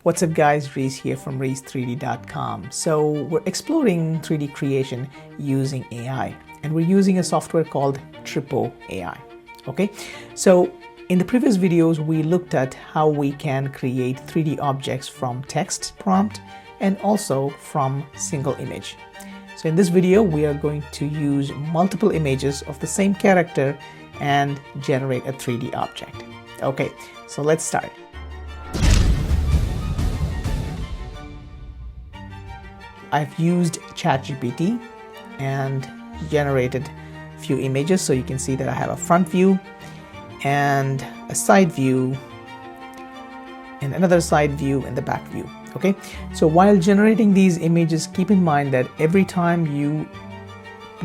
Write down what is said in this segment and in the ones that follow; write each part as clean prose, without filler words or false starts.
What's up guys, Reese here from reese3d.com. So we're exploring 3D creation using AI, and we're using a software called Tripo AI. Okay, so in the previous videos we looked at how we can create 3D objects from text prompt and also from single image. So in this video we are going to use multiple images of the same character and generate a 3D object. Okay, so let's start. I've used ChatGPT and generated a few images, so you can see that I have a front view and a side view and another side view and the back view. Okay, so while generating these images, keep in mind that every time you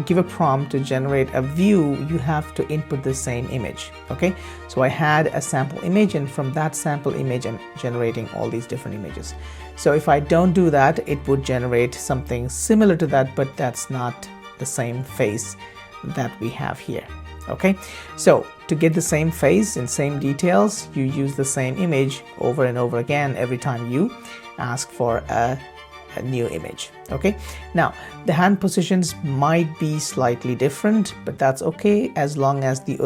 give a prompt to generate a view, you have to input the same image. Okay, so I had a sample image, and from that sample image I'm generating all these different images. So if I don't do that, it would generate something similar to that, but that's not the same face that we have here. Okay, so to get the same face and same details, you use the same image over and over again every time you ask for a new image. Okay, now the hand positions might be slightly different, but that's okay as long as the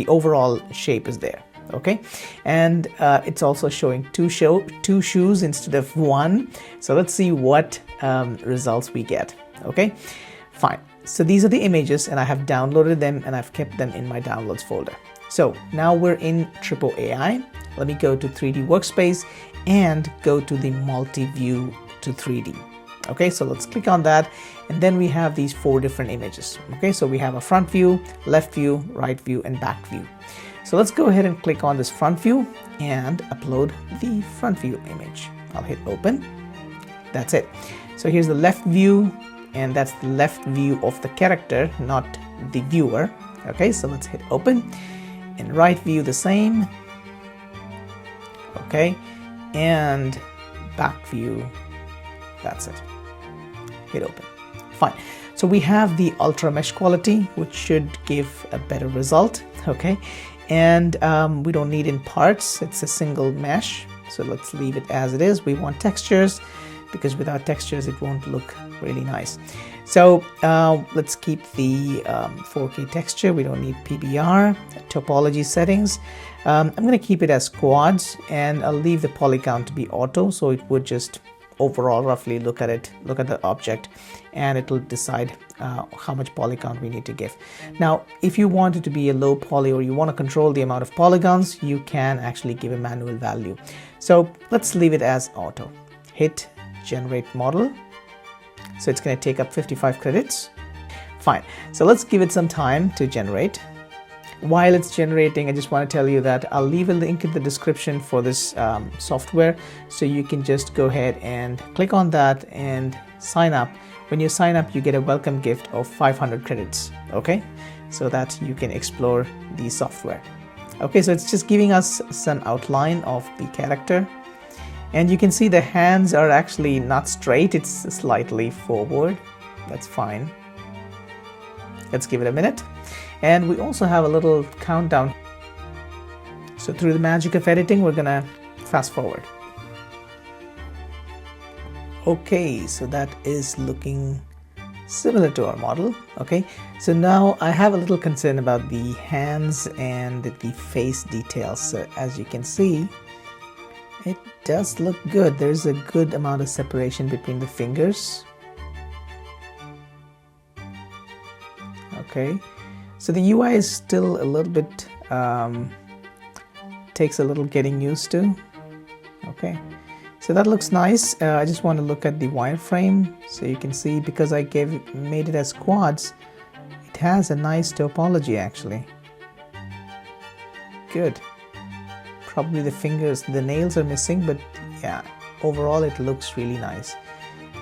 overall shape is there. Okay, and it's also showing two shoes instead of one. So let's see what results we get. Okay, fine. So these are the images, and I have downloaded them and I've kept them in my downloads folder. So now we're in Tripo AI. Let me go to 3D workspace and go to the multi-view to 3D. Okay, so let's click on that, and then we have these four different images. Okay, so we have a front view, left view, right view, and back view. So let's go ahead and click on this front view and upload the front view image. I'll hit open. That's it. So here's the left view, and that's the left view of the character, not the viewer. Okay, so let's hit open, and right view the same. Okay, and back view, that's it. Hit open. Fine. So we have the ultra mesh quality, which should give a better result. Okay, and we don't need in parts, it's a single mesh, so let's leave it as it is. We want textures, because without textures it won't look really nice. So let's keep the 4K texture. We don't need PBR. Topology settings, I'm going to keep it as quads, and I'll leave the poly count to be auto, so it would just overall roughly look at the object, and it will decide how much poly count we need to give. Now if you want it to be a low poly, or you want to control the amount of polygons, you can actually give a manual value. So let's leave it as auto. Hit generate model. So it's going to take up 55 credits. Fine. So let's give it some time to generate. While it's generating, I just want to tell you that I'll leave a link in the description for this software, so you can just go ahead and click on that and sign up. When you sign up, you get a welcome gift of 500 credits. Okay, so that you can explore the software. Okay, so it's just giving us some outline of the character, and you can see the hands are actually not straight, it's slightly forward. That's fine. Let's give it a minute. And we also have a little countdown. So through the magic of editing, we're gonna fast forward. Okay, so that is looking similar to our model. Okay, so now I have a little concern about the hands and the face details. So as you can see, it does look good. There's a good amount of separation between the fingers. Okay, so the UI is still a little bit takes a little getting used to. Okay, so that looks nice. I just want to look at the wireframe, so you can see, because I made it as quads, it has a nice topology actually. Good. Probably the nails are missing, but yeah, overall it looks really nice,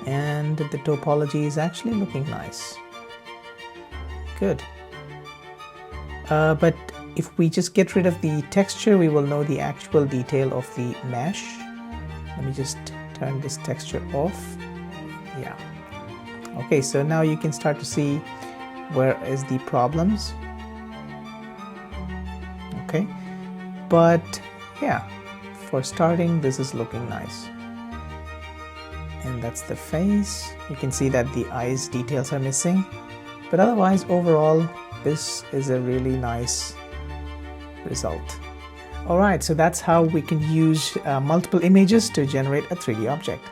and the topology is actually looking nice. Good. But if we just get rid of the texture, we will know the actual detail of the mesh. Let me just turn this texture off. Yeah. Okay, so now you can start to see where is the problems. Okay, but yeah, for starting, this is looking nice. And that's the face. You can see that the eyes details are missing, but otherwise overall this is a really nice result. Alright, so that's how we can use multiple images to generate a 3D object.